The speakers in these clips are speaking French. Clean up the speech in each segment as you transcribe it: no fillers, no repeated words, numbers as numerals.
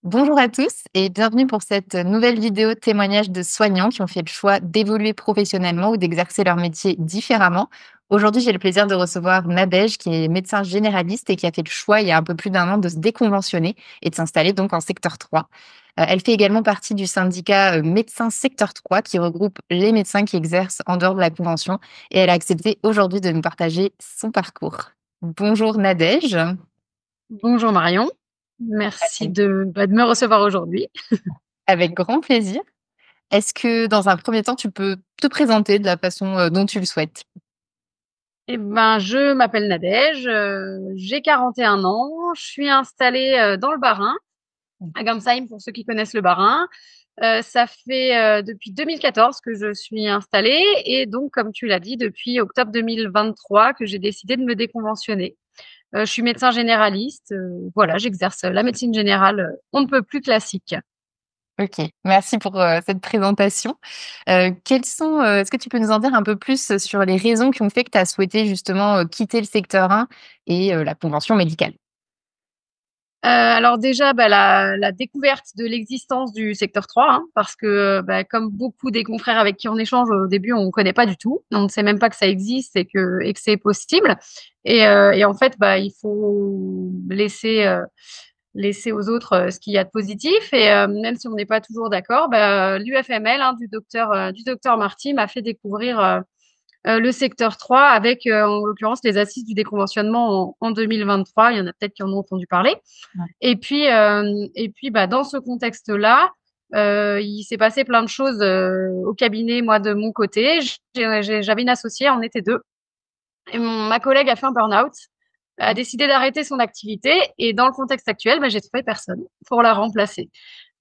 Bonjour à tous et bienvenue pour cette nouvelle vidéo témoignage de soignants qui ont fait le choix d'évoluer professionnellement ou d'exercer leur métier différemment. Aujourd'hui, j'ai le plaisir de recevoir Nadège, qui est médecin généraliste et qui a fait le choix il y a un peu plus d'un an de se déconventionner et de s'installer donc en secteur 3. Elle fait également partie du syndicat Médecins Secteur 3 qui regroupe les médecins qui exercent en dehors de la convention et elle a accepté aujourd'hui de nous partager son parcours. Bonjour Nadège. Bonjour Marion, merci de me recevoir aujourd'hui. Avec grand plaisir. Est-ce que dans un premier temps, tu peux te présenter de la façon, dont tu le souhaites? Je m'appelle Nadège, j'ai 41 ans, je suis installée dans le Bas-Rhin, à Gamsheim pour ceux qui connaissent le Bas-Rhin. Ça fait depuis 2014 que je suis installée et donc, comme tu l'as dit, depuis octobre 2023 que j'ai décidé de me déconventionner. Je suis médecin généraliste, voilà, j'exerce la médecine générale, on ne peut plus classique. OK, merci pour, cette présentation. Est-ce que tu peux nous en dire un peu plus sur les raisons qui ont fait que tu as souhaité justement, quitter le secteur 1 et la convention médicale? Alors déjà, la découverte de l'existence du secteur 3, hein, parce que comme beaucoup des confrères avec qui on échange au début, on ne connaît pas du tout, on ne sait même pas que ça existe et que c'est possible. Et en fait, il faut laisser aux autres ce qu'il y a de positif. Et même si on n'est pas toujours d'accord, l'UFML, hein, du docteur Marty m'a fait découvrir le secteur 3 avec, en l'occurrence, les assises du déconventionnement en 2023. Il y en a peut-être qui en ont entendu parler. Ouais. Et puis, dans ce contexte-là, il s'est passé plein de choses au cabinet, moi, de mon côté. J'avais une associée, on était deux. Et ma collègue a fait un burn-out, a décidé d'arrêter son activité. Et dans le contexte actuel, j'ai trouvé personne pour la remplacer.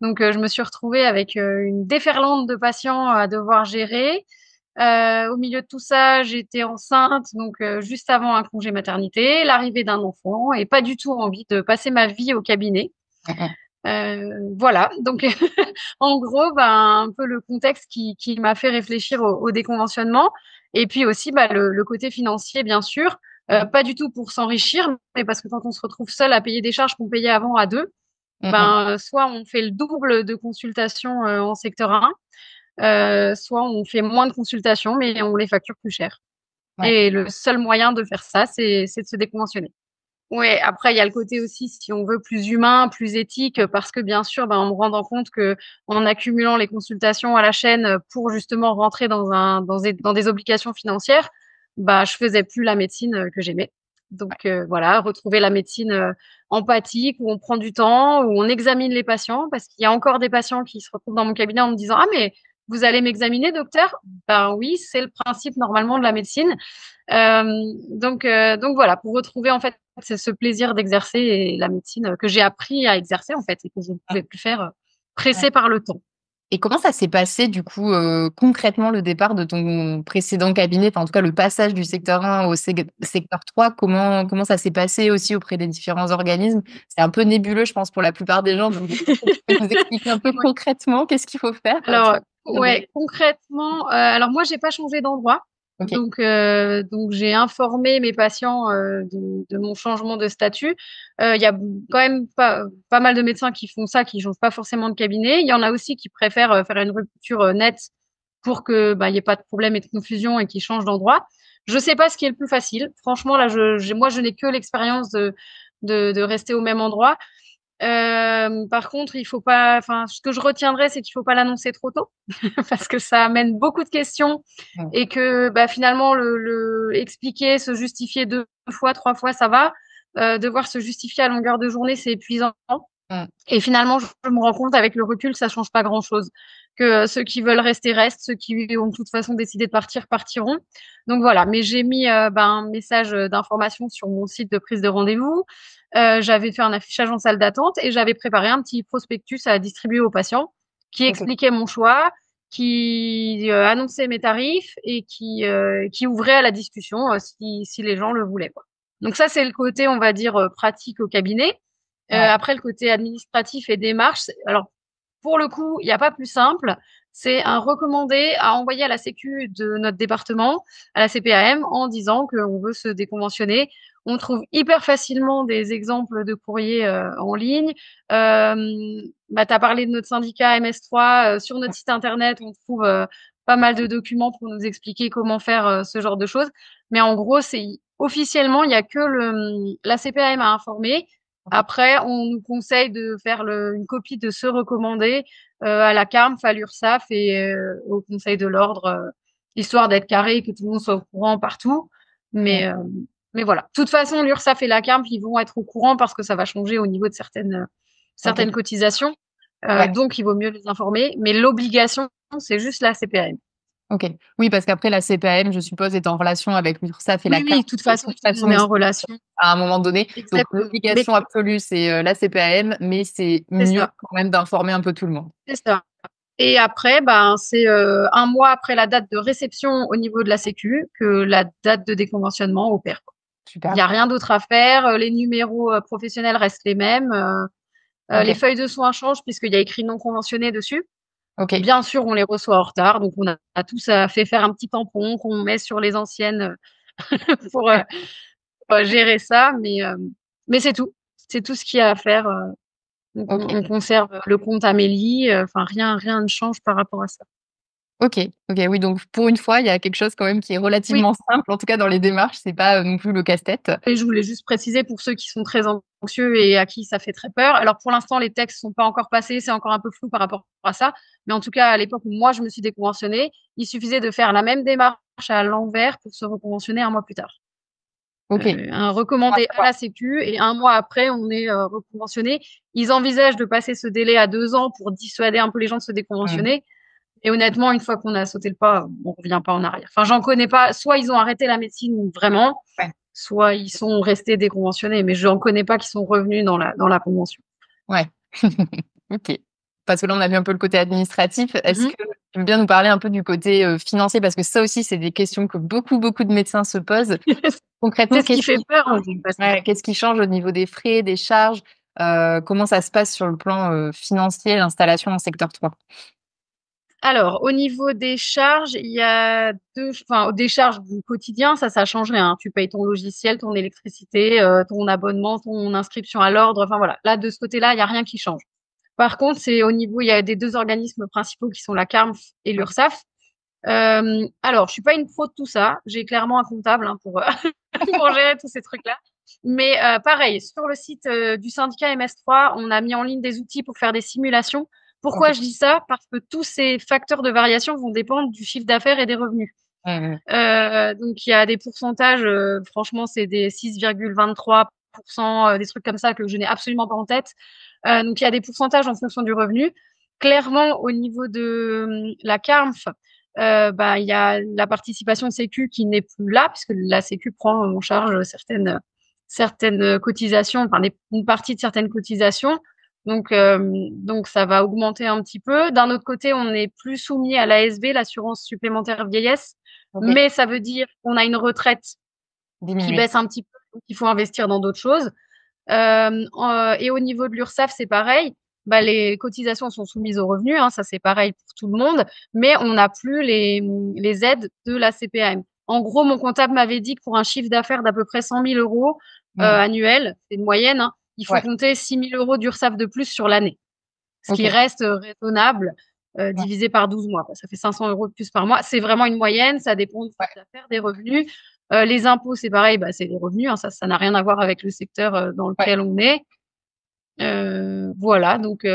Donc, je me suis retrouvée avec une déferlante de patients à devoir gérer. Au milieu de tout ça, j'étais enceinte, donc juste avant un congé maternité, l'arrivée d'un enfant et pas du tout envie de passer ma vie au cabinet. Mmh mh. Voilà, donc en gros, un peu le contexte qui m'a fait réfléchir au déconventionnement. Et puis aussi le côté financier, bien sûr. Pas du tout pour s'enrichir, mais parce que quand on se retrouve seul à payer des charges qu'on payait avant à deux, Mmh mh. soit on fait le double de consultations en secteur 1, soit on fait moins de consultations, mais on les facture plus cher. Ouais. Et le seul moyen de faire ça, c'est de se déconventionner. Ouais, après, il y a le côté aussi, si on veut, plus humain, plus éthique, parce que bien sûr, en me rendant compte que en accumulant les consultations à la chaîne pour justement rentrer dans des obligations financières, je faisais plus la médecine que j'aimais. Donc voilà, retrouver la médecine empathique, où on prend du temps, où on examine les patients, parce qu'il y a encore des patients qui se retrouvent dans mon cabinet en me disant: «Ah mais vous allez m'examiner, docteur?» Ben oui, c'est le principe normalement de la médecine. Donc voilà, pour retrouver en fait c'est ce plaisir d'exercer et la médecine que j'ai appris à exercer en fait et que je ne pouvais plus faire, Ouais. pressée par le temps. Et comment ça s'est passé du coup, concrètement le départ de ton précédent cabinet? Enfin, en tout cas, le passage du secteur 1 au secteur 3, comment ça s'est passé aussi auprès des différents organismes? C'est un peu nébuleux, je pense, pour la plupart des gens, donc est-ce que tu peux nous expliquer un peu Ouais. concrètement qu'est-ce qu'il faut faire quand Alors, on organise? ouais, concrètement, alors moi j'ai pas changé d'endroit, OK. donc j'ai informé mes patients, de mon changement de statut. Il y a quand même pas mal de médecins qui font ça, qui changent pas forcément de cabinet. Il y en a aussi qui préfèrent, faire une rupture, nette pour que, il y ait pas de problème et de confusion et qui changent d'endroit. Je sais pas ce qui est le plus facile. Franchement, là, je n'ai que l'expérience de rester au même endroit. Par contre, il faut pas, enfin, ce que je retiendrai, c'est qu'il faut pas l'annoncer trop tôt parce que ça amène beaucoup de questions Mmh. et que finalement le expliquer, se justifier deux fois, trois fois, ça va. Devoir se justifier à longueur de journée, c'est épuisant. Mmh. Et finalement, je me rends compte avec le recul, ça change pas grand-chose. Que ceux qui veulent rester restent, ceux qui ont de toute façon décidé de partir partiront. Donc voilà, mais j'ai mis un message d'information sur mon site de prise de rendez-vous. J'avais fait un affichage en salle d'attente et j'avais préparé un petit prospectus à distribuer aux patients qui OK. expliquait mon choix, qui annonçait mes tarifs et qui ouvrait à la discussion si les gens le voulaient, quoi. Donc ça, c'est le côté, on va dire, pratique au cabinet. Ouais. Après, le côté administratif et démarche, alors pour le coup, il n'y a pas plus simple. c'est un recommandé à envoyer à la Sécu de notre département, à la CPAM, en disant qu'on veut se déconventionner. On trouve hyper facilement des exemples de courriers en ligne. Tu as parlé de notre syndicat MS3. Sur notre site internet, on trouve pas mal de documents pour nous expliquer comment faire ce genre de choses. Mais en gros, c'est officiellement, il n'y a que la CPAM à informer. Après, on nous conseille de faire une copie de ce recommandé à la CARMF, à l'URSSAF et au Conseil de l'Ordre, histoire d'être carré et que tout le monde soit au courant partout. Ouais. Mais, euh, mais voilà. De toute façon, l'URSSAF et la CARMF, ils vont être au courant parce que ça va changer au niveau de Ok. certaines cotisations. Ouais. Donc, il vaut mieux les informer. Mais l'obligation, c'est juste la CPAM. Ok. Oui, parce qu'après, la CPAM, je suppose, est en relation avec l'URSSAF et la Oui, CAF oui, de de toute toute façon, façon on est en aussi relation. à un moment donné. Donc, Exactement. Mais l'obligation absolue, c'est la CPAM, mais c'est c'est mieux ça. quand même d'informer un peu tout le monde. C'est ça. Et après, ben, c'est un mois après la date de réception au niveau de la Sécu que la date de déconventionnement opère. Il n'y Super. a rien d'autre à faire. Les numéros professionnels restent les mêmes. Les Ok. feuilles de soins changent puisqu'il y a écrit non conventionné dessus. Ok. Bien sûr, on les reçoit en retard. Donc, on a tous fait faire un petit tampon qu'on met sur les anciennes pour gérer ça. Mais c'est tout. C'est tout ce qu'il y a à faire. Donc, Ok. on conserve le compte Amélie. Enfin, rien ne change par rapport à ça. Ok. Ok. Oui, donc pour une fois, il y a quelque chose quand même qui est Oui. relativement simple, en tout cas dans les démarches, c'est pas non plus le casse-tête. Et je voulais juste préciser pour ceux qui sont très anxieux et à qui ça fait très peur. Alors pour l'instant, les textes sont pas encore passés, c'est encore un peu flou par rapport à ça. Mais en tout cas, à l'époque où moi je me suis déconventionnée, il suffisait de faire la même démarche à l'envers pour se reconventionner un mois plus tard. Ok. Un recommandé à la Sécu et un mois après, on est reconventionné. Ils envisagent de passer ce délai à 2 ans pour dissuader un peu les gens de se Mhm. déconventionner. Et honnêtement, une fois qu'on a sauté le pas, on revient pas en arrière. Enfin, j'en connais pas. Soit ils ont arrêté la médecine vraiment, Ouais. soit ils sont restés déconventionnés, mais je n'en connais pas qui sont revenus dans la convention. Ouais. Ok. Parce que là, on a vu un peu le côté administratif. Est-ce Mhm. que tu veux bien nous parler un peu du côté financier? Parce que ça aussi, c'est des questions que beaucoup de médecins se posent. Concrètement, C'est ce qui fait peur, en fait. qu'est-ce qui change au niveau des frais, des charges? Comment ça se passe sur le plan financier, l'installation en secteur 3? Alors, au niveau des charges, il y a enfin, des charges du quotidien, ça change rien. Tu payes ton logiciel, ton électricité, ton abonnement, ton inscription à l'ordre. Enfin, voilà. Là, de ce côté-là, il n'y a rien qui change. Par contre, c'est au niveau, il y a des deux organismes principaux qui sont la CARMF et Ouais. l'URSSAF. Alors, je suis pas une pro de tout ça. J'ai clairement un comptable pour, pour gérer tous ces trucs-là. Mais pareil, sur le site du syndicat MS3, on a mis en ligne des outils pour faire des simulations. Ok. Pourquoi je dis ça? Parce que tous ces facteurs de variation vont dépendre du chiffre d'affaires et des revenus. Mhm. Donc, il y a des pourcentages, franchement, c'est des 6,23%, des trucs comme ça que je n'ai absolument pas en tête. Donc, il y a des pourcentages en fonction du revenu. Clairement, au niveau de la CARMF, bah, il y a la participation Sécu qui n'est plus là, puisque la Sécu prend en charge certaines cotisations, enfin, une partie de certaines cotisations. Donc, ça va augmenter un petit peu. D'un autre côté, on n'est plus soumis à l'ASV, l'assurance supplémentaire vieillesse, Ok. mais ça veut dire qu'on a une retraite qui Diminuer. baisse un petit peu, donc il faut investir dans d'autres choses. Et au niveau de l'URSSAF, c'est pareil. Bah, les cotisations sont soumises aux revenus, hein, ça c'est pareil pour tout le monde, mais on n'a plus les aides de la CPAM. En gros, mon comptable m'avait dit que pour un chiffre d'affaires d'à peu près 100 000 euros Mhm. annuel, c'est une moyenne, hein, il faut Ouais. compter 6 000 euros d'URSSAF de plus sur l'année, ce qui Ok. reste raisonnable, Ouais. divisé par 12 mois, quoi. Ça fait 500 euros de plus par mois. C'est vraiment une moyenne, ça dépend du Ouais. chiffre d'affaires, des revenus. Les impôts, c'est pareil, bah, c'est les revenus, hein, ça n'a rien à voir avec le secteur dans Ouais. lequel on est. Voilà, donc,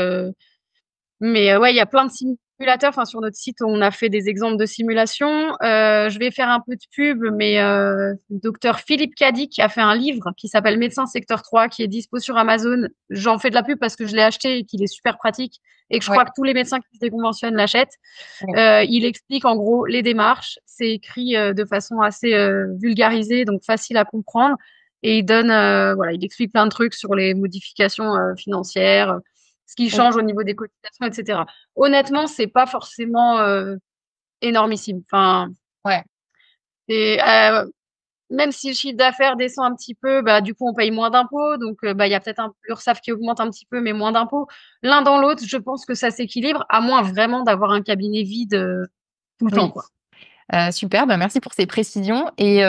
mais ouais, il y a plein de simulateurs. Enfin, sur notre site, on a fait des exemples de simulations. Je vais faire un peu de pub, mais le docteur Philippe Cadic a fait un livre qui s'appelle Médecin secteur 3, qui est dispo sur Amazon. J'en fais de la pub parce que je l'ai acheté et qu'il est super pratique et que je Ouais. crois que tous les médecins qui se déconventionnent l'achètent. Ouais. Il explique en gros les démarches. C'est écrit de façon assez vulgarisée, donc facile à comprendre. Et il donne, voilà, il explique plein de trucs sur les modifications financières, ce qui Ok. change au niveau des cotisations, etc. Honnêtement, c'est pas forcément énormissime. Enfin, Ouais. c'est, même si le chiffre d'affaires descend un petit peu, bah, du coup, on paye moins d'impôts. Donc, bah, il y a peut-être un l'URSSAF qui augmente un petit peu, mais moins d'impôts. L'un dans l'autre, je pense que ça s'équilibre, à moins vraiment d'avoir un cabinet vide, tout le temps, Oui. quoi. Super, bah, merci pour ces précisions et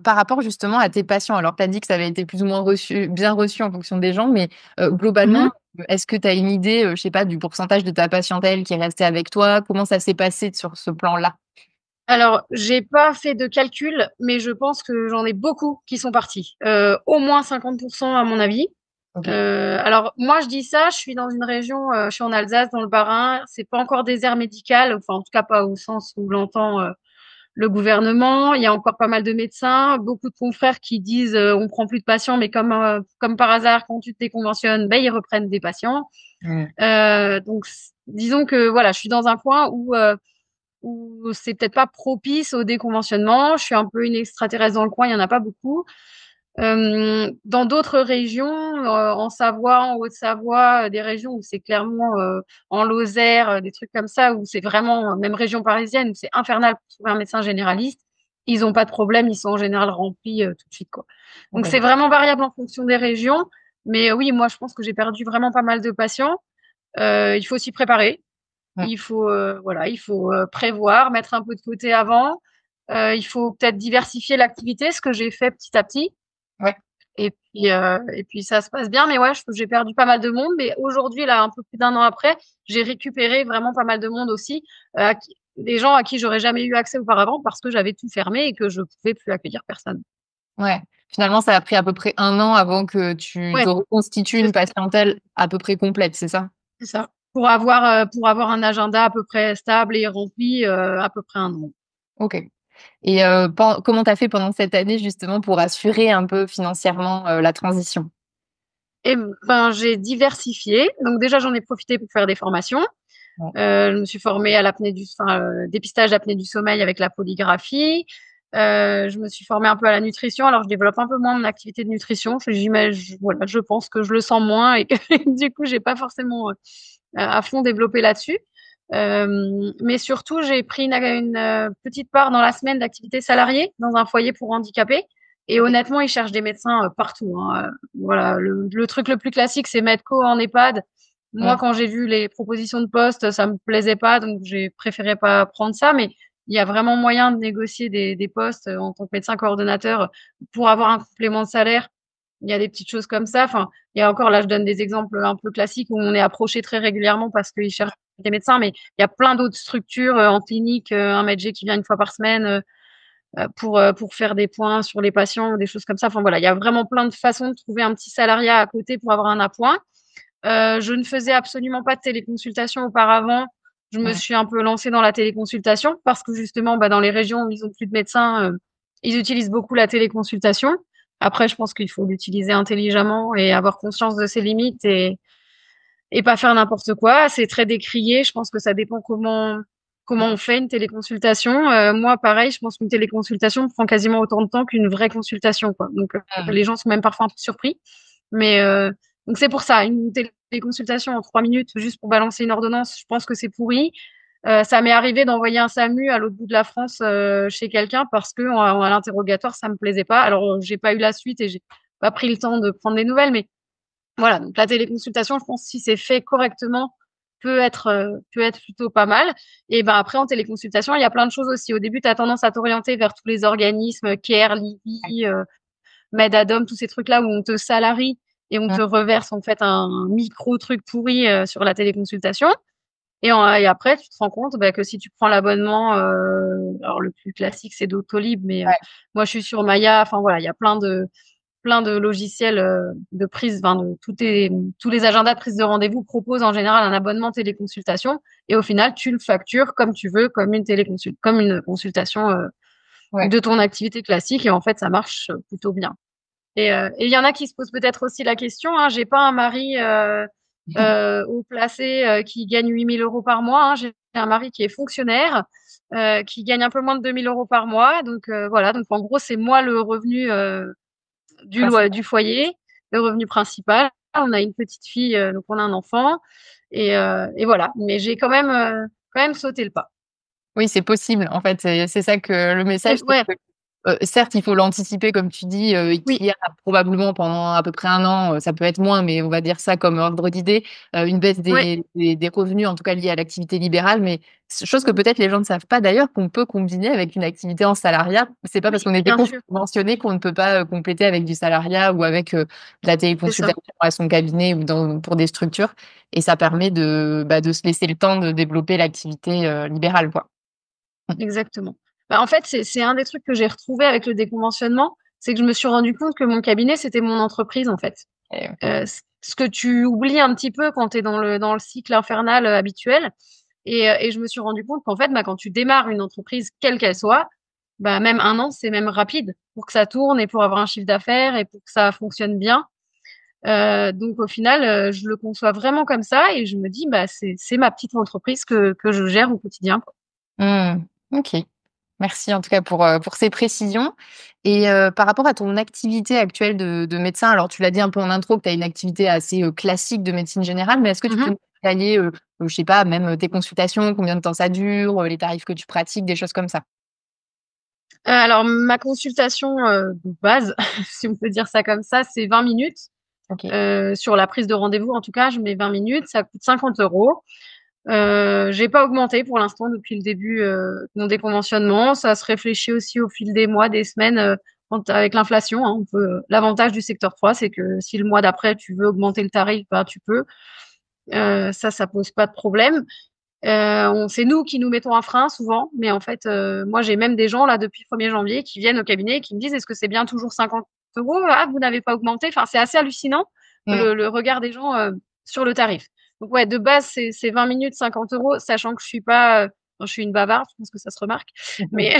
par rapport justement à tes patients, alors tu as dit que ça avait été plus ou moins bien reçu en fonction des gens, mais Mmh. globalement, est-ce que tu as une idée, je sais pas, du pourcentage de ta patientèle qui est restée avec toi? Comment ça s'est passé sur ce plan-là? Alors, j'ai pas fait de calcul, mais je pense que j'en ai beaucoup qui sont partis. Au moins 50 à mon avis. OK. Alors moi, je dis ça, je suis dans une région, je suis en Alsace, dans le Bas-Rhin. C'est pas encore désert médical, enfin, en tout cas, pas au sens où l'entend, le gouvernement. Il y a encore pas mal de médecins, beaucoup de confrères qui disent, «On prend plus de patients», mais comme par hasard, quand tu te déconventionnes, ben, ils reprennent des patients. Mmh. Donc disons que, voilà, je suis dans un coin où c'est peut-être pas propice au déconventionnement. Je suis un peu une extraterrestre dans le coin, il y en a pas beaucoup. Dans d'autres régions, en Savoie, en Haute-Savoie, des régions où c'est clairement, en Lozère, des trucs comme ça, où c'est vraiment, même région parisienne, où c'est infernal pour trouver un médecin généraliste, ils ont pas de problème, ils sont en général remplis, tout de suite, quoi. Donc c'est OK. vraiment variable en fonction des régions, mais oui, moi je pense que j'ai perdu vraiment pas mal de patients. Il faut s'y préparer. Mmh. Il faut, voilà, il faut, prévoir, mettre un peu de côté avant. Il faut peut-être diversifier l'activité, ce que j'ai fait petit à petit. Ouais. Et puis ça se passe bien. Mais ouais, j'ai perdu pas mal de monde. Mais aujourd'hui, là, un peu plus d'1 an après, j'ai récupéré vraiment pas mal de monde aussi, des gens à qui j'aurais jamais eu accès auparavant parce que j'avais tout fermé et que je pouvais plus accueillir personne. Ouais. Finalement, ça a pris à peu près 1 an avant que tu Ouais, te reconstitues c'est une patientèle à peu près complète, c'est ça? c'est ça. Pour avoir un agenda à peu près stable et rempli, à peu près 1 an. OK. Et comment tu as fait pendant cette année justement pour assurer un peu financièrement, la transition? Et ben, j'ai diversifié. Donc déjà, j'en ai profité pour faire des formations. Ouais. Je me suis formée à dépistage d'apnée du sommeil avec la polygraphie. Je me suis formée un peu à la nutrition. Alors, je développe un peu moins mon activité de nutrition. Voilà, je pense que je le sens moins et que du coup, j'ai pas forcément à fond développé là-dessus. Mais surtout, j'ai pris une petite part dans la semaine d'activité salariée dans un foyer pour handicapés. Et OK. honnêtement, ils cherchent des médecins partout, hein. Voilà, le truc le plus classique, c'est Medco en EHPAD. Moi, Mmh. quand j'ai vu les propositions de poste, ça me plaisait pas, donc j'ai préféré pas prendre ça. Mais il y a vraiment moyen de négocier des postes en tant que médecin coordonnateur pour avoir un complément de salaire. Il y a des petites choses comme ça. Enfin, il y a encore, là, je donne des exemples un peu classiques où on est approché très régulièrement parce qu'ils cherchent des médecins, mais il y a plein d'autres structures en clinique, un MedG qui vient 1 fois par semaine pour faire des points sur les patients ou des choses comme ça. Enfin voilà, il y a vraiment plein de façons de trouver un petit salariat à côté pour avoir un appoint. Je ne faisais absolument pas de téléconsultation auparavant. Je me Mmh. suis un peu lancée dans la téléconsultation parce que justement, bah, dans les régions où ils ont plus de médecins, ils utilisent beaucoup la téléconsultation. Après, je pense qu'il faut l'utiliser intelligemment et avoir conscience de ses limites et pas faire n'importe quoi. C'est très décrié. Je pense que ça dépend comment on fait une téléconsultation. Moi, pareil, je pense qu'une téléconsultation prend quasiment autant de temps qu'une vraie consultation, quoi. Donc, Mmh. les gens sont même parfois un peu surpris. Mais donc c'est pour ça, une téléconsultation en 3 minutes juste pour balancer une ordonnance, je pense que c'est pourri. Ça m'est arrivé d'envoyer un SAMU à l'autre bout de la France chez quelqu'un parce que à l'interrogatoire ça me plaisait pas. Alors j'ai pas eu la suite et j'ai pas pris le temps de prendre des nouvelles, mais voilà, donc la téléconsultation, je pense si c'est fait correctement, peut être plutôt pas mal. Et ben après en téléconsultation, il y a plein de choses aussi. Au début, tu as tendance à t'orienter vers tous les organismes, Care, Ouais. Livy, Medadom, tous ces trucs-là où on te salarie et on Mmh. te reverse en fait un micro truc pourri sur la téléconsultation. Et après, tu te rends compte bah, que si tu prends l'abonnement, alors le plus classique c'est Doctolib, mais Ouais. moi je suis sur Maya. Enfin voilà, il y a plein de logiciels de prise, enfin, tous les agendas de prise de rendez-vous proposent en général un abonnement téléconsultation. Et au final, tu le factures comme tu veux, comme une consultation Ouais. de ton activité classique. Et en fait, ça marche plutôt bien. Et il y en a qui se posent peut-être aussi la question, hein, j'ai pas un mari haut placé qui gagne 8 000 € par mois, hein. J'ai un mari qui est fonctionnaire, qui gagne un peu moins de 2 000 € par mois. Donc voilà, donc en gros, c'est moi le revenu Principal. du foyer, le revenu principal. On a une petite fille, donc on a un enfant. Et voilà. Mais j'ai quand même sauté le pas. Oui, c'est possible en fait, c'est ça que le message, c'est Ouais, que Certes, il faut l'anticiper comme tu dis, Oui, qu'il y a probablement pendant à peu près 1 an, ça peut être moins, mais on va dire ça comme ordre d'idée, une baisse ouais, des revenus, en tout cas liés à l'activité libérale, mais chose que peut-être les gens ne savent pas d'ailleurs, qu'on peut combiner avec une activité en salariat. C'est pas parce oui, qu'on était bien sûr, conventionné qu'on ne peut pas, compléter avec du salariat ou avec, de la c'est ça, téléconsultation à son cabinet ou pour des structures et ça permet de se laisser le temps de développer l'activité, libérale, quoi. Mmh. exactement. Bah, en fait, c'est un des trucs que j'ai retrouvé avec le déconventionnement, c'est que je me suis rendu compte que mon cabinet, c'était mon entreprise, en fait. Et Ce que tu oublies un petit peu quand tu es dans le cycle infernal, habituel et je me suis rendu compte qu'en fait, bah, quand tu démarres une entreprise, quelle qu'elle soit, bah, même 1 an, c'est même rapide pour que ça tourne et pour avoir un chiffre d'affaires et pour que ça fonctionne bien. Donc au final, je le conçois vraiment comme ça et je me dis: «Bah, c'est ma petite entreprise que je gère au quotidien, quoi». mmh, OK. Merci en tout cas pour ces précisions et par rapport à ton activité actuelle de médecin, alors tu l'as dit un peu en intro que tu as une activité assez, classique de médecine générale, mais est-ce que tu Mmh peux mh. nous détailler, je sais pas, même, tes consultations, combien de temps ça dure, les tarifs que tu pratiques, des choses comme ça? Alors ma consultation, de base, si on peut dire ça comme ça, c'est 20 minutes. OK. Sur la prise de rendez-vous, en tout cas, je mets 20 minutes, ça coûte 50 €. J'ai pas augmenté pour l'instant depuis le début, de mon déconventionnement. Ça se réfléchit aussi au fil des mois, des semaines, quand avec l'inflation, hein, on peut l'avantage du secteur 3, c'est que si le mois d'après tu veux augmenter le tarif, bah, tu peux. Ça pose pas de problème. On c'est nous qui nous mettons un frein souvent, mais en fait, moi j'ai même des gens là depuis le 1er janvier qui viennent au cabinet et qui me disent: «Est-ce que c'est bien toujours 50 €? Ah, vous n'avez pas augmenté?» Enfin, c'est assez hallucinant Mmh. le regard des gens, sur le tarif. Donc ouais, de base, c'est 20 minutes, 50 €, sachant que je suis pas, bon, je suis une bavarde, je pense que ça se remarque, mais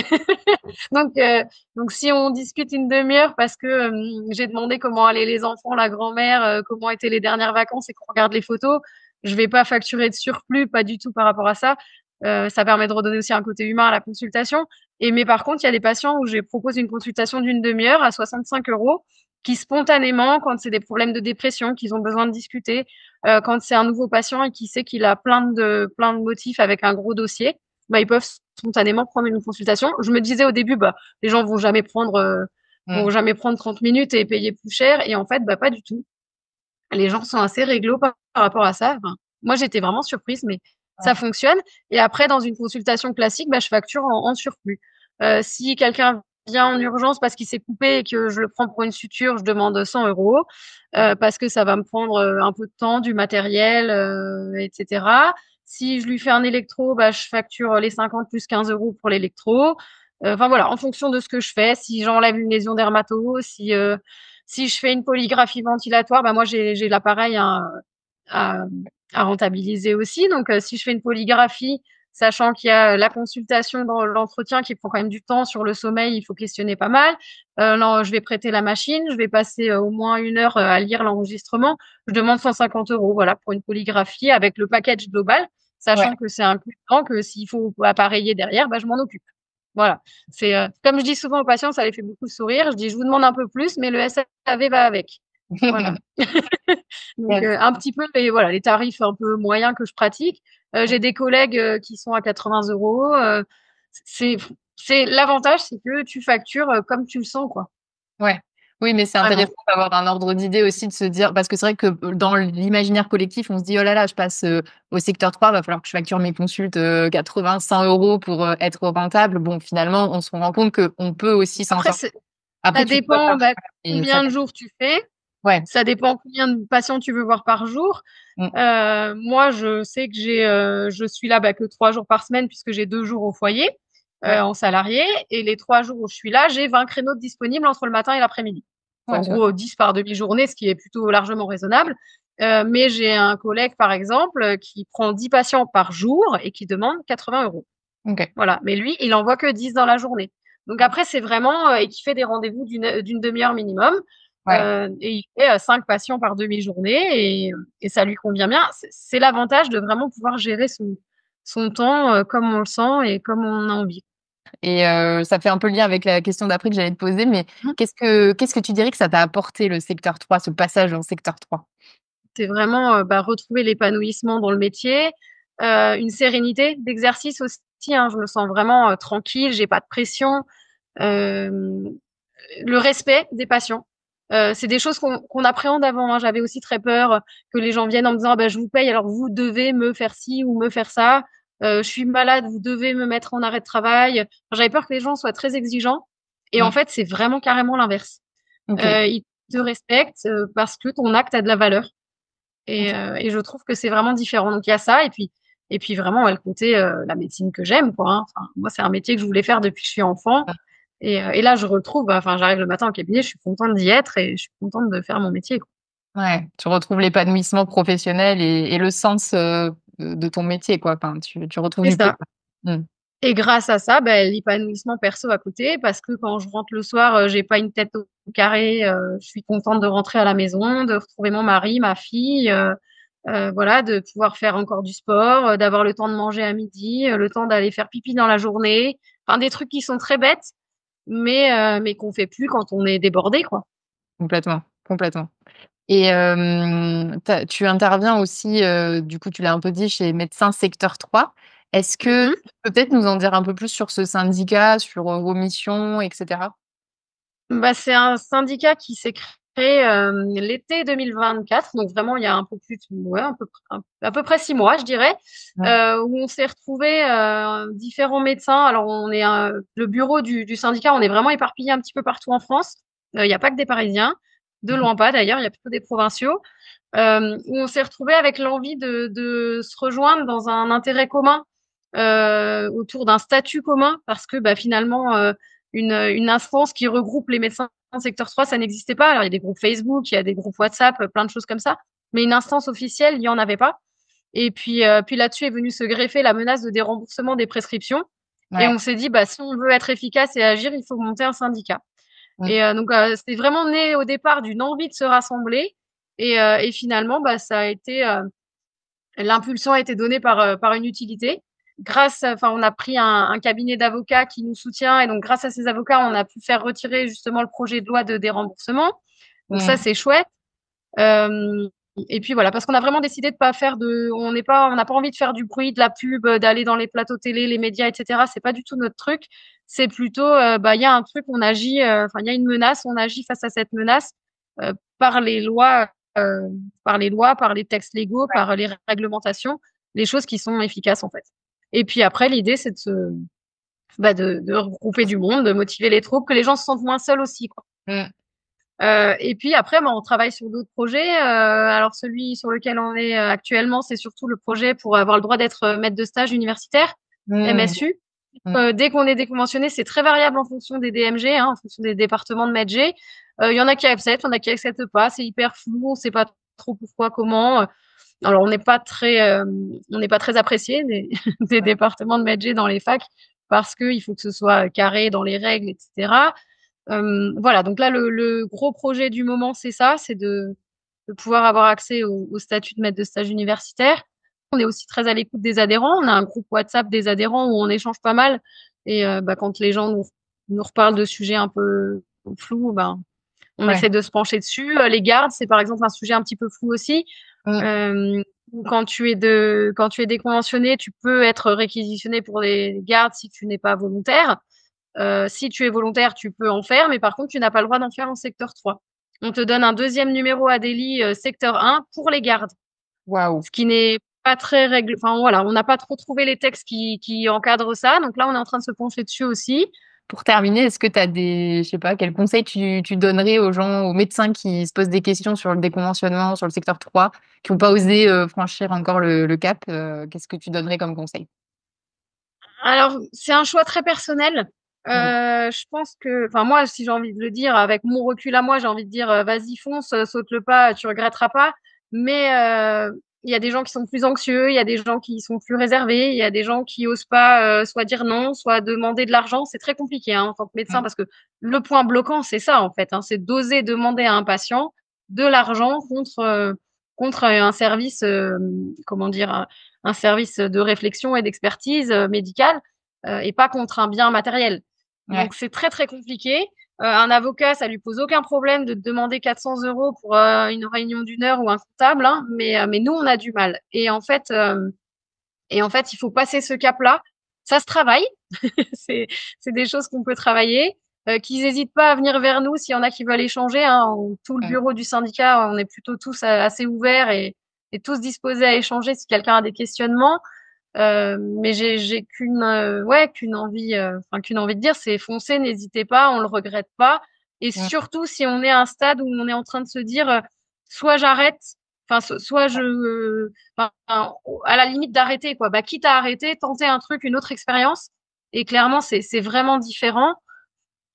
donc heu, donc si on discute une demi-heure parce que, j'ai demandé comment allaient les enfants, la grand-mère, comment étaient les dernières vacances et qu'on regarde les photos, je vais pas facturer de surplus, pas du tout par rapport à ça. Ça permet de redonner aussi un côté humain à la consultation mais par contre, il y a des patients où je propose une consultation d'une demi-heure à 65 € qui spontanément, quand c'est des problèmes de dépression, qu'ils ont besoin de discuter, quand c'est un nouveau patient et qui sait qu'il a plein de motifs avec un gros dossier, bah, ils peuvent spontanément prendre une consultation. Je me disais au début, bah, les gens vont Mmh. jamais prendre 30 minutes et payer plus cher et en fait, bah, pas du tout. Les gens sont assez réglo par rapport à ça. Enfin, moi, j'étais vraiment surprise, mais ça Ouais. fonctionne et après dans une consultation classique, bah, je facture en surplus. Si quelqu'un vient en urgence parce qu'il s'est coupé et que je le prends pour une suture, je demande 100 €, parce que ça va me prendre, un peu de temps, du matériel, et cetera. Si je lui fais un électro, bah, je facture les 50 plus 15 € pour l'électro. Enfin voilà, en fonction de ce que je fais, si j'enlève une lésion dermato, si je fais une polygraphie ventilatoire, bah, moi j'ai l'appareil, hein, à à rentabiliser aussi. Donc, si je fais une polygraphie, sachant qu'il y a la consultation dans l'entretien qui prend quand même du temps sur le sommeil, il faut questionner pas mal. Non, je vais prêter la machine, je vais passer, au moins 1 heure, à lire l'enregistrement. Je demande 150 € voilà, pour une polygraphie avec le package global, Ouais. sachant que c'est incluant que s'il faut appareiller derrière, bah, je m'en occupe. Voilà, c'est, comme je dis souvent aux patients, ça les fait beaucoup sourire, je dis: «Je vous demande un peu plus, mais le SAV va avec». Voilà. Donc, Yes. un petit peu mais voilà, les tarifs un peu moyens que je pratique. J'ai des collègues, qui sont à 80 €, c'est c'est l'avantage, c'est que tu factures, comme tu le sens, quoi. Ouais. Oui, mais c'est Vraiment. intéressant d'avoir un ordre d'idée aussi, de se dire parce que c'est vrai que, dans l'imaginaire collectif, on se dit: «Oh là là, je passe, au secteur 3, va falloir que je facture mes consultes, 80-100 € pour, être rentable». Bon, finalement, on se rend compte qu'on peut aussi s'en Après sortir. c'est Après, ça tu le vois dépend, par bah, et ça combien de jours tu fais, ouais. ça dépend combien de patients tu veux voir par jour. Mmh. Moi, je sais que je suis là, bah, que 3 jours par semaine puisque j'ai 2 jours au foyer, Ouais. en salarié et les 3 jours où je suis là, j'ai 20 créneaux de disponibles entre le matin et l'après-midi. Ouais, En tu vois? gros, 10 par demi-journée, ce qui est plutôt largement raisonnable. Mais j'ai un collègue, par exemple, qui prend 10 patients par jour et qui demande 80 €. OK. Voilà, mais lui, il en voit que 10 dans la journée. Donc après, c'est vraiment, et qui fait des rendez-vous d'une demi-heure minimum, Ouais. et il fait, 5 patients par demi-journée et ça lui convient bien. C'est l'avantage de vraiment pouvoir gérer son temps, comme on le sent et comme on a envie. Et ça fait un peu lien avec la question d'après que j'allais te poser, mais Mmh. qu'est-ce que tu dirais que ça t'a apporté le secteur 3, ce passage en secteur 3? C'est vraiment, bah, retrouver l'épanouissement dans le métier, une sérénité d'exercice aussi, hein. Je me sens vraiment, tranquille, j'ai pas de pression. euh, le respect des patients. C'est des choses qu'on appréhende avant, hein. J'avais aussi très peur que les gens viennent en me disant, ah ben, je vous paye, alors vous devez me faire ci ou me faire ça. Je suis malade, vous devez me mettre en arrêt de travail. Enfin, j'avais peur que les gens soient très exigeants. Et en Mmh. fait, c'est vraiment carrément l'inverse. OK. Ils te respectent parce que ton acte a de la valeur. OK. Et je trouve que c'est vraiment différent. Donc il y a ça, et puis vraiment, ouais, le côté la médecine que j'aime, quoi, hein. Enfin, moi, c'est un métier que je voulais faire depuis que je suis enfant. Et là, je retrouve, bah, enfin, j'arrive le matin au cabinet, je suis contente d'y être et je suis contente de faire mon métier, quoi. Ouais, tu retrouves l'épanouissement professionnel et le sens, de ton métier, quoi. Enfin, tu retrouves C'est du plaisir. ça. Mmh. Et grâce à ça, ben, l'épanouissement perso à côté, parce que quand je rentre le soir, j'ai pas une tête au carré, je suis contente de rentrer à la maison, de retrouver mon mari, ma fille, voilà, de pouvoir faire encore du sport, d'avoir le temps de manger à midi, le temps d'aller faire pipi dans la journée. Enfin, des trucs qui sont très bêtes, mais qu'on fait plus quand on est débordé, quoi. Complètement, complètement. Et tu interviens aussi, du coup, tu l'as un peu dit, chez Médecins Secteur 3. Est-ce que Mhm. tu peux peut-être nous en dire un peu plus sur ce syndicat, sur, vos missions et cetera? Bah, c'est un syndicat qui s'est créé l'été 2024, donc vraiment il y a un peu plus, ouais, à peu près 6 mois, je dirais, Ouais. où on s'est retrouvés différents médecins. Alors on est le bureau du syndicat, on est vraiment éparpillé un petit peu partout en France. Il n'y a pas que des Parisiens, de Mmh. loin pas d'ailleurs, il y a plutôt des provinciaux, où on s'est retrouvés avec l'envie de se rejoindre dans un intérêt commun, autour d'un statut commun, parce que bah, finalement, une instance qui regroupe les médecins en secteur 3, ça n'existait pas. Alors, il y a des groupes Facebook, il y a des groupes WhatsApp, plein de choses comme ça, mais une instance officielle, il n'y en avait pas. Et puis là-dessus est venue se greffer la menace de déremboursement des prescriptions. Et Ouais. on s'est dit, bah, si on veut être efficace et agir, il faut monter un syndicat. Mmh. Et donc, c'était vraiment né au départ d'une envie de se rassembler. Et finalement, bah, ça a été l'impulsion a été donnée par une utilité. Enfin, on a pris un cabinet d'avocats qui nous soutient, et donc grâce à ces avocats, on a pu faire retirer justement le projet de loi de déremboursement. Donc ça, Mmh. c'est chouette. Euh, et puis voilà, parce qu'on a vraiment décidé de pas faire on n'a pas envie de faire du bruit, de la pub, d'aller dans les plateaux télé, les médias, etc. C'est pas du tout notre truc. C'est plutôt, bah, il y a un truc, on agit, enfin, il y a une menace, on agit face à cette menace par les lois, par les textes légaux, Ouais. par les réglementations, les choses qui sont efficaces en fait. Et puis après, l'idée, c'est de regrouper du monde, de motiver les troupes, que les gens se sentent moins seuls aussi, quoi. Mmh. Et puis après, bah, on travaille sur d'autres projets. Alors celui sur lequel on est actuellement, c'est surtout le projet pour avoir le droit d'être maître de stage universitaire, Mmh. MSU. Mmh. Dès qu'on est déconventionné, c'est très variable en fonction des DMG, hein, en fonction des départements de MedG. Il y en a qui acceptent, il y en a qui acceptent pas. C'est hyper flou, on sait pas trop pourquoi, comment. Alors on n'est pas très apprécié des Ouais. départements de MedG dans les facs, parce qu'il faut que ce soit carré dans les règles, etc. Voilà, donc là, le gros projet du moment, c'est ça, c'est de pouvoir avoir accès au statut de maître de stage universitaire. On est aussi très à l'écoute des adhérents. On a un groupe WhatsApp des adhérents où on échange pas mal. Et bah, quand les gens nous reparlent de sujets un peu flous, ben, on Ouais. essaie de se pencher dessus. Les gardes, c'est par exemple un sujet un petit peu flou aussi. Mmh. Euh, quand tu es déconventionné, tu peux être réquisitionné pour les gardes si tu n'es pas volontaire. Si tu es volontaire, tu peux en faire, mais par contre, tu n'as pas le droit d'en faire en secteur 3. On te donne un deuxième numéro Adélie secteur 1 pour les gardes, Waouh! ce qui n'est pas très règle. Enfin voilà, on n'a pas trop trouvé les textes qui encadrent ça, donc là, on est en train de se pencher dessus aussi. Pour terminer, est-ce que tu as je sais pas, quels conseils tu donnerais aux gens, aux médecins qui se posent des questions sur le déconventionnement, sur le secteur 3, qui ont pas osé, franchir encore le cap, qu'est-ce que tu donnerais comme conseil? Alors, c'est un choix très personnel. Mmh. Je pense que, enfin moi, si j'ai envie de le dire, avec mon recul à moi, j'ai envie de dire, vas-y fonce, saute le pas, tu regretteras pas. Mais il y a des gens qui sont plus anxieux, il y a des gens qui sont plus réservés, il y a des gens qui osent pas, soit dire non, soit demander de l'argent. C'est très compliqué, hein, en tant que médecin, Mmh. parce que le point bloquant, c'est ça en fait, hein, c'est d'oser demander à un patient de l'argent contre un service, comment dire, un service de réflexion et d'expertise médicale, et pas contre un bien matériel. Ouais. Donc c'est très très compliqué. Un avocat, ça lui pose aucun problème de te demander 400 euros pour une réunion d'une heure, ou un comptable, hein, mais nous on a du mal. Et en fait, il faut passer ce cap-là. Ça se travaille, c'est des choses qu'on peut travailler. qu'ils hésitent pas à venir vers nous s'il y en a qui veulent échanger, hein. Tout le Mmh. bureau du syndicat, on est plutôt tous assez ouverts et tous disposés à échanger si quelqu'un a des questionnements. Mais j'ai qu'une envie, qu'une envie de dire, c'est foncez, n'hésitez pas, on le regrette pas. Et Mmh. surtout si on est à un stade où on est en train de se dire, soit j'arrête, soit à la limite d'arrêter, quoi. Bah, quitte à arrêter, tenter un truc, une autre expérience. Et clairement, c'est vraiment différent.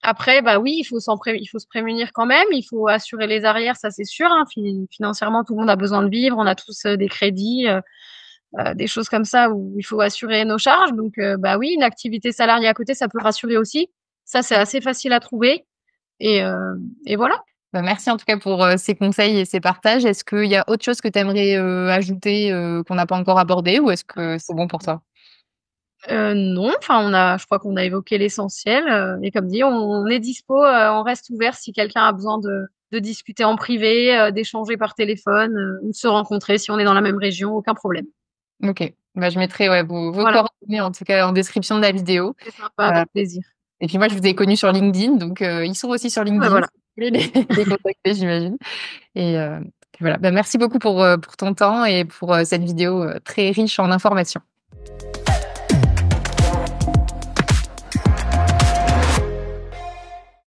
Après, bah oui, il faut se prémunir quand même. Il faut assurer les arrières, ça c'est sûr, hein. Financièrement, tout le monde a besoin de vivre. On a tous des crédits, des choses comme ça où il faut assurer nos charges. Donc, bah oui, une activité salariée à côté, ça peut rassurer aussi. Ça, c'est assez facile à trouver. Et, euh, et voilà. Bah, merci en tout cas pour, ces conseils et ces partages. Est-ce qu'il y a autre chose que tu aimerais, ajouter, qu'on n'a pas encore abordé ou est-ce que c'est bon pour toi? Non, je crois qu'on a évoqué l'essentiel. Et comme dit, on est dispo, on reste ouvert si quelqu'un a besoin de discuter en privé, d'échanger par téléphone, ou de se rencontrer si on est dans la même région, aucun problème. OK. Bah, je mettrai, ouais, vos Voilà, coordonnées en tout cas en description de la vidéo. c'est sympa, Heu avec plaisir. et puis moi, je vous ai connus sur LinkedIn, donc ils sont aussi sur Bah LinkedIn, voilà. si vous voulez les contacter, j'imagine et puis voilà. Bah, merci beaucoup pour ton temps et pour, cette vidéo, très riche en informations.